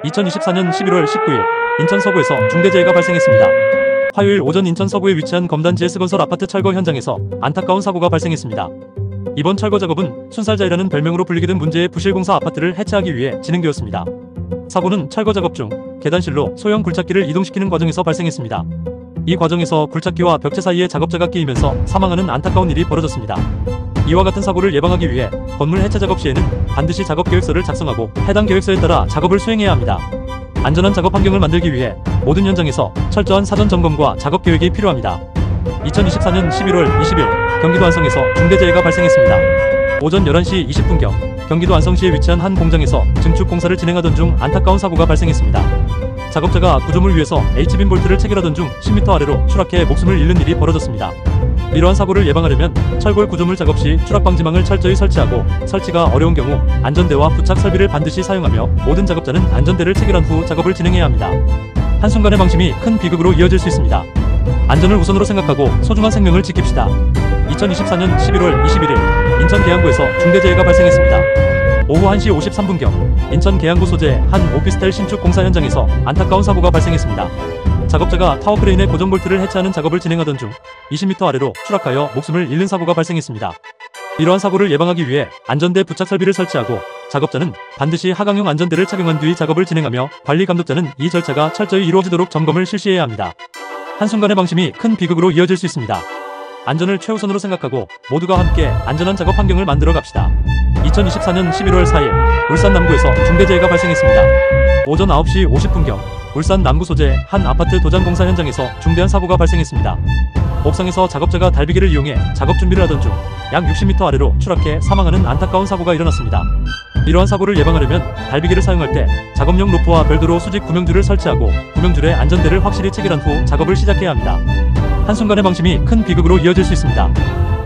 2024년 11월 19일 인천 서구에서 중대재해가 발생했습니다. 화요일 오전 인천 서구에 위치한 검단 GS건설 아파트 철거 현장에서 안타까운 사고가 발생했습니다. 이번 철거 작업은 순살자이라는 별명으로 불리게 된 문제의 부실공사 아파트를 해체하기 위해 진행되었습니다. 사고는 철거 작업 중 계단실로 소형 굴착기를 이동시키는 과정에서 발생했습니다. 이 과정에서 굴착기와 벽체 사이에 작업자가 끼이면서 사망하는 안타까운 일이 벌어졌습니다. 이와 같은 사고를 예방하기 위해 건물 해체 작업 시에는 반드시 작업 계획서를 작성하고 해당 계획서에 따라 작업을 수행해야 합니다. 안전한 작업 환경을 만들기 위해 모든 현장에서 철저한 사전 점검과 작업 계획이 필요합니다. 2024년 11월 20일 경기도 안성에서 중대재해가 발생했습니다. 오전 11시 20분경 경기도 안성시에 위치한 한 공장에서 증축 공사를 진행하던 중 안타까운 사고가 발생했습니다. 작업자가 구조물 위에서 H빔 볼트를 체결하던 중 10m 아래로 추락해 목숨을 잃는 일이 벌어졌습니다. 이러한 사고를 예방하려면 철골 구조물 작업 시 추락 방지망을 철저히 설치하고 설치가 어려운 경우 안전대와 부착 설비를 반드시 사용하며 모든 작업자는 안전대를 체결한 후 작업을 진행해야 합니다. 한순간의 방심이 큰 비극으로 이어질 수 있습니다. 안전을 우선으로 생각하고 소중한 생명을 지킵시다. 2024년 11월 21일 인천 계양구에서 중대재해가 발생했습니다. 오후 1시 53분경 인천 계양구 소재 한 오피스텔 신축 공사 현장에서 안타까운 사고가 발생했습니다. 작업자가 타워크레인의 고정 볼트를 해체하는 작업을 진행하던 중 20m 아래로 추락하여 목숨을 잃는 사고가 발생했습니다. 이러한 사고를 예방하기 위해 안전대 부착 설비를 설치하고 작업자는 반드시 하강용 안전대를 착용한 뒤 작업을 진행하며 관리 감독자는 이 절차가 철저히 이루어지도록 점검을 실시해야 합니다. 한순간의 방심이 큰 비극으로 이어질 수 있습니다. 안전을 최우선으로 생각하고 모두가 함께 안전한 작업 환경을 만들어 갑시다. 2024년 11월 4일 울산 남구에서 중대재해가 발생했습니다. 오전 9시 50분경 울산 남구 소재 한 아파트 도장 공사 현장에서 중대한 사고가 발생했습니다. 옥상에서 작업자가 달비기를 이용해 작업 준비를 하던 중 약 60m 아래로 추락해 사망하는 안타까운 사고가 일어났습니다. 이러한 사고를 예방하려면 달비기를 사용할 때 작업용 로프와 별도로 수직 구명줄을 설치하고 구명줄에 안전대를 확실히 체결한 후 작업을 시작해야 합니다. 한순간의 방심이 큰 비극으로 이어질 수 있습니다.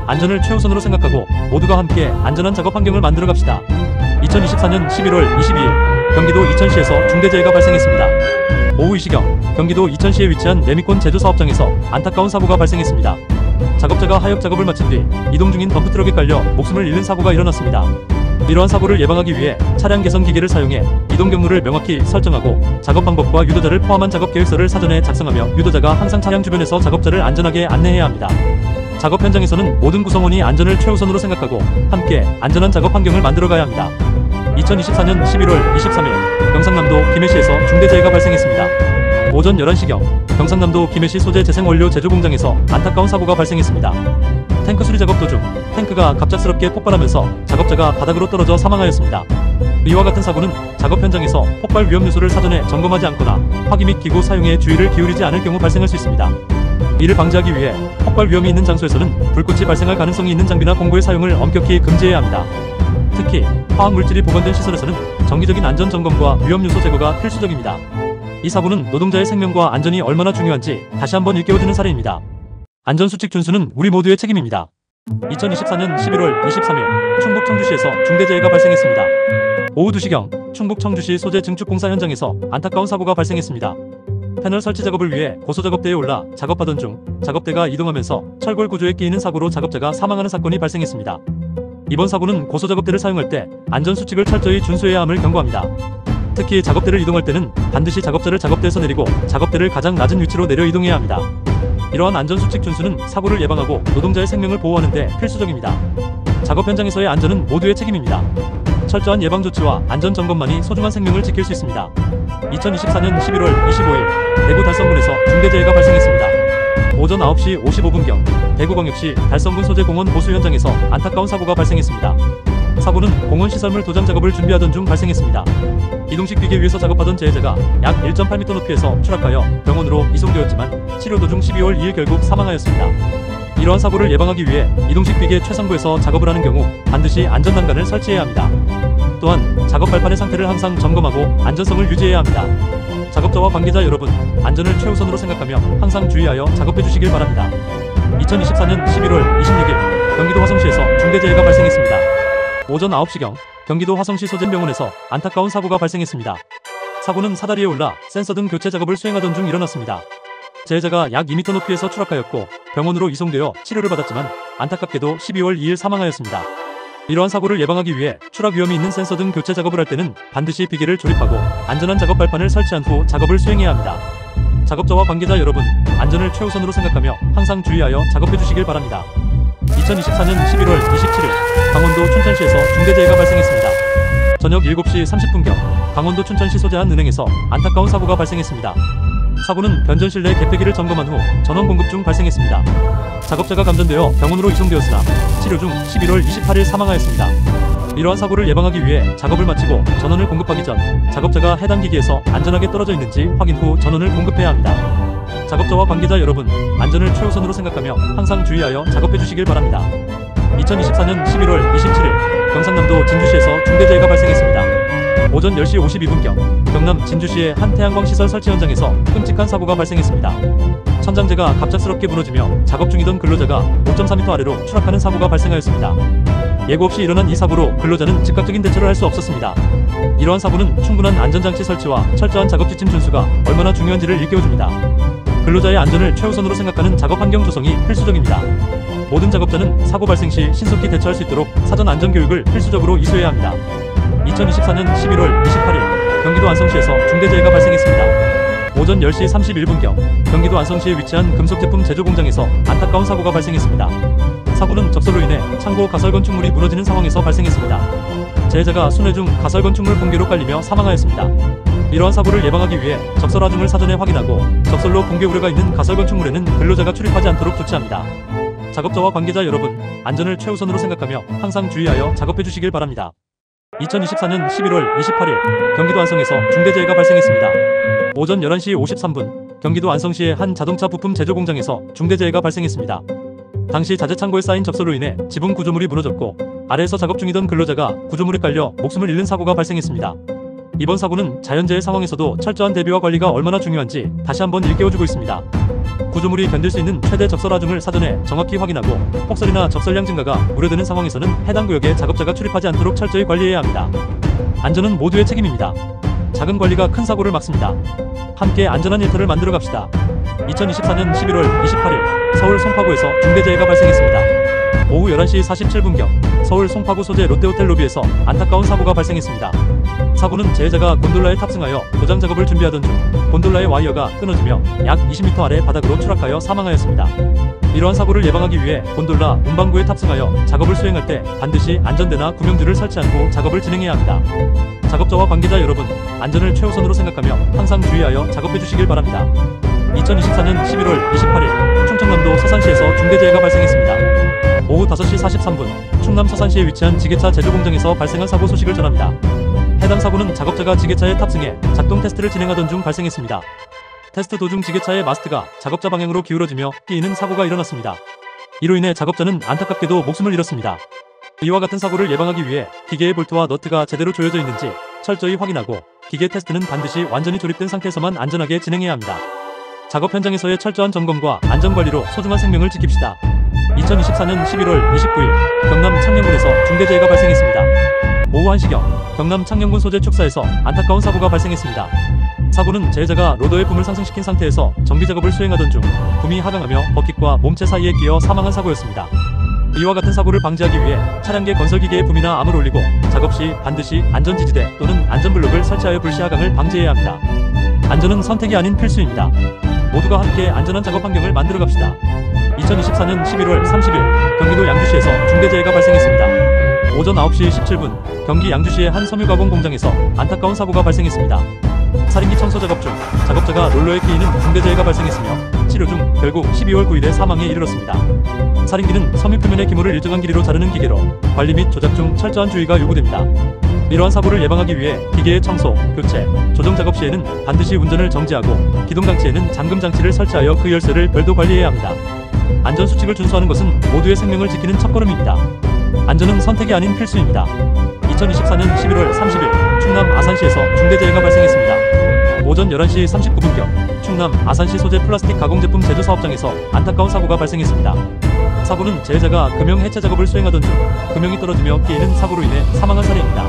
안전을 최우선으로 생각하고 모두가 함께 안전한 작업 환경을 만들어 갑시다. 2024년 11월 22일 경기도 이천시에서 중대재해가 발생했습니다. 오후 2시경 경기도 이천시에 위치한 레미콘 제조사업장에서 안타까운 사고가 발생했습니다. 작업자가 하역 작업을 마친 뒤 이동 중인 덤프트럭에 깔려 목숨을 잃는 사고가 일어났습니다. 이러한 사고를 예방하기 위해 차량 개선 기계를 사용해 이동 경로를 명확히 설정하고 작업 방법과 유도자를 포함한 작업 계획서를 사전에 작성하며 유도자가 항상 차량 주변에서 작업자를 안전하게 안내해야 합니다. 작업 현장에서는 모든 구성원이 안전을 최우선으로 생각하고 함께 안전한 작업 환경을 만들어가야 합니다. 2024년 11월 23일 경상남도 김해시에서 중대재해가 발생했습니다. 오전 11시경 경상남도 김해시 소재 재생원료 제조공장에서 안타까운 사고가 발생했습니다. 탱크 수리 작업 도중 탱크가 갑작스럽게 폭발하면서 작업자가 바닥으로 떨어져 사망하였습니다. 이와 같은 사고는 작업 현장에서 폭발 위험 요소를 사전에 점검하지 않거나 화기 및 기구 사용에 주의를 기울이지 않을 경우 발생할 수 있습니다. 이를 방지하기 위해 폭발 위험이 있는 장소에서는 불꽃이 발생할 가능성이 있는 장비나 공구의 사용을 엄격히 금지해야 합니다. 특히 화학물질이 보관된 시설에서는 정기적인 안전점검과 위험요소 제거가 필수적입니다. 이 사고는 노동자의 생명과 안전이 얼마나 중요한지 다시 한번 일깨워주는 사례입니다. 안전수칙 준수는 우리 모두의 책임입니다. 2024년 11월 23일 충북 청주시에서 중대재해가 발생했습니다. 오후 2시경 충북 청주시 소재 증축공사 현장에서 안타까운 사고가 발생했습니다. 패널 설치 작업을 위해 고소작업대에 올라 작업하던 중 작업대가 이동하면서 철골 구조에 끼이는 사고로 작업자가 사망하는 사건이 발생했습니다. 이번 사고는 고소작업대를 사용할 때 안전수칙을 철저히 준수해야 함을 경고합니다. 특히 작업대를 이동할 때는 반드시 작업자를 작업대에서 내리고 작업대를 가장 낮은 위치로 내려 이동해야 합니다. 이러한 안전수칙 준수는 사고를 예방하고 노동자의 생명을 보호하는 데 필수적입니다. 작업 현장에서의 안전은 모두의 책임입니다. 철저한 예방조치와 안전점검만이 소중한 생명을 지킬 수 있습니다. 2024년 11월 25일 대구 달성군에서 중대재해가 발생했습니다. 오전 9시 55분경 대구광역시 달성군 소재 공원 보수 현장에서 안타까운 사고가 발생했습니다. 사고는 공원 시설물 도장 작업을 준비하던 중 발생했습니다. 이동식 기계 위에서 작업하던 재해자가 약 1.8m 높이에서 추락하여 병원으로 이송되었지만 치료 도중 12월 2일 결국 사망하였습니다. 이러한 사고를 예방하기 위해 이동식 기계 최상부에서 작업을 하는 경우 반드시 안전난간을 설치해야 합니다. 또한 작업 발판의 상태를 항상 점검하고 안전성을 유지해야 합니다. 작업자와 관계자 여러분, 안전을 최우선으로 생각하며 항상 주의하여 작업해 주시길 바랍니다. 2024년 11월 26일 경기도 화성시에서 중대재해가 발생했습니다. 오전 9시경 경기도 화성시 소재 병원에서 안타까운 사고가 발생했습니다. 사고는 사다리에 올라 센서 등 교체 작업을 수행하던 중 일어났습니다. 재해자가 약 2m 높이에서 추락하였고 병원으로 이송되어 치료를 받았지만 안타깝게도 12월 2일 사망하였습니다. 이러한 사고를 예방하기 위해 추락 위험이 있는 센서 등 교체 작업을 할 때는 반드시 비계를 조립하고 안전한 작업 발판을 설치한 후 작업을 수행해야 합니다. 작업자와 관계자 여러분, 안전을 최우선으로 생각하며 항상 주의하여 작업해 주시길 바랍니다. 2024년 11월 27일 강원도 춘천시에서 중대재해가 발생했습니다. 저녁 7시 30분경 강원도 춘천시 소재 한 은행에서 안타까운 사고가 발생했습니다. 사고는 변전 실내 개폐기를 점검한 후 전원 공급 중 발생했습니다. 작업자가 감전되어 병원으로 이송되었으나 치료 중 11월 28일 사망하였습니다. 이러한 사고를 예방하기 위해 작업을 마치고 전원을 공급하기 전 작업자가 해당 기기에서 안전하게 떨어져 있는지 확인 후 전원을 공급해야 합니다. 작업자와 관계자 여러분, 안전을 최우선으로 생각하며 항상 주의하여 작업해 주시길 바랍니다. 2024년 11월 27일 경상남도 진주시에서 중대재해가 발생했습니다. 오전 10시 52분경 경남 진주시의 한 태양광 시설 설치 현장에서 끔찍한 사고가 발생했습니다. 천장재가 갑작스럽게 무너지며 작업 중이던 근로자가 5.4m 아래로 추락하는 사고가 발생하였습니다. 예고 없이 일어난 이 사고로 근로자는 즉각적인 대처를 할 수 없었습니다. 이러한 사고는 충분한 안전장치 설치와 철저한 작업 지침 준수가 얼마나 중요한지를 일깨워줍니다. 근로자의 안전을 최우선으로 생각하는 작업 환경 조성이 필수적입니다. 모든 작업자는 사고 발생 시 신속히 대처할 수 있도록 사전 안전교육을 필수적으로 이수해야 합니다. 2024년 11월 28일 경기도 안성시에서 중대재해가 발생했습니다. 오전 10시 31분경 경기도 안성시에 위치한 금속제품 제조공장에서 안타까운 사고가 발생했습니다. 사고는 적설로 인해 창고 가설 건축물이 무너지는 상황에서 발생했습니다. 재해자가 순회 중 가설 건축물 붕괴로 깔리며 사망하였습니다. 이러한 사고를 예방하기 위해 적설 하중을 사전에 확인하고 적설로 붕괴 우려가 있는 가설 건축물에는 근로자가 출입하지 않도록 조치합니다. 작업자와 관계자 여러분, 안전을 최우선으로 생각하며 항상 주의하여 작업해 주시길 바랍니다. 2024년 11월 28일 경기도 안성에서 중대재해가 발생했습니다. 오전 11시 53분 경기도 안성시의 한 자동차 부품 제조 공장에서 중대재해가 발생했습니다. 당시 자재 창고에 쌓인 적설로 인해 지붕 구조물이 무너졌고 아래에서 작업 중이던 근로자가 구조물에 깔려 목숨을 잃는 사고가 발생했습니다. 이번 사고는 자연재해 상황에서도 철저한 대비와 관리가 얼마나 중요한지 다시 한번 일깨워주고 있습니다. 구조물이 견딜 수 있는 최대 적설 하중을 사전에 정확히 확인하고 폭설이나 적설량 증가가 우려되는 상황에서는 해당 구역에 작업자가 출입하지 않도록 철저히 관리해야 합니다. 안전은 모두의 책임입니다. 작은 관리가 큰 사고를 막습니다. 함께 안전한 일터를 만들어 갑시다. 2024년 11월 28일 서울 송파구에서 중대재해가 발생했습니다. 오후 11시 47분경 서울 송파구 소재 롯데호텔 로비에서 안타까운 사고가 발생했습니다. 사고는 재해자가 곤돌라에 탑승하여 도장 작업을 준비하던 중 곤돌라의 와이어가 끊어지며 약 20m 아래 바닥으로 추락하여 사망하였습니다. 이러한 사고를 예방하기 위해 곤돌라 운반구에 탑승하여 작업을 수행할 때 반드시 안전대나 구명줄을 설치한 후 작업을 진행해야 합니다. 작업자와 관계자 여러분, 안전을 최우선으로 생각하며 항상 주의하여 작업해 주시길 바랍니다. 2024년 11월 28일 충청남도 서산시에서 중대재해가 발생했습니다. 오후 5시 43분 충남 서산시에 위치한 지게차 제조공장에서 발생한 사고 소식을 전합니다. 해당 사고는 작업자가 지게차에 탑승해 작동 테스트를 진행하던 중 발생했습니다. 테스트 도중 지게차의 마스트가 작업자 방향으로 기울어지며 끼이는 사고가 일어났습니다. 이로 인해 작업자는 안타깝게도 목숨을 잃었습니다. 이와 같은 사고를 예방하기 위해 기계의 볼트와 너트가 제대로 조여져 있는지 철저히 확인하고 기계 테스트는 반드시 완전히 조립된 상태에서만 안전하게 진행해야 합니다. 작업 현장에서의 철저한 점검과 안전관리로 소중한 생명을 지킵시다. 2024년 11월 29일 경남 창녕군에서 중대재해가 발생했습니다. 오후 1시경 경남 창녕군 소재 축사에서 안타까운 사고가 발생했습니다. 사고는 재해자가 로더의 붐을 상승시킨 상태에서 정비작업을 수행하던 중 붐이 하강하며 버킷과 몸체 사이에 끼어 사망한 사고였습니다. 이와 같은 사고를 방지하기 위해 차량계 건설기계의 붐이나 암을 올리고 작업 시 반드시 안전지지대 또는 안전블록을 설치하여 불시 하강을 방지해야 합니다. 안전은 선택이 아닌 필수입니다. 모두가 함께 안전한 작업 환경을 만들어 갑시다. 2024년 11월 30일 경기도 양주시에서 중대재해가 발생했습니다. 오전 9시 17분 경기 양주시의 한 섬유가공 공장에서 안타까운 사고가 발생했습니다. 살인기 청소 작업 중 작업자가 롤러에 끼이는 중대재해가 발생했으며 치료 중 결국 12월 9일에 사망에 이르렀습니다. 살인기는 섬유 표면의 기물을 일정한 길이로 자르는 기계로 관리 및 조작 중 철저한 주의가 요구됩니다. 이러한 사고를 예방하기 위해 기계의 청소, 교체, 조정 작업 시에는 반드시 운전을 정지하고 기동장치에는 잠금장치를 설치하여 그 열쇠를 별도 관리해야 합니다. 안전수칙을 준수하는 것은 모두의 생명을 지키는 첫걸음입니다. 안전은 선택이 아닌 필수입니다. 2024년 11월 30일 충남 아산시에서 중대재해가 발생했습니다. 오전 11시 39분경 충남 아산시 소재 플라스틱 가공제품 제조 사업장에서 안타까운 사고가 발생했습니다. 사고는 재해자가 금형 해체 작업을 수행하던 중 금형이 떨어지며 끼이는 사고로 인해 사망한 사례입니다.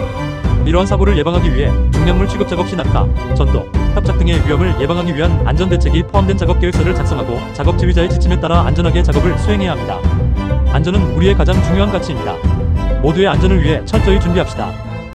이러한 사고를 예방하기 위해 중량물 취급 작업 시 낙하, 전도, 협착 등의 위험을 예방하기 위한 안전대책이 포함된 작업계획서를 작성하고 작업 지휘자의 지침에 따라 안전하게 작업을 수행해야 합니다. 안전은 우리의 가장 중요한 가치입니다. 모두의 안전을 위해 철저히 준비합시다.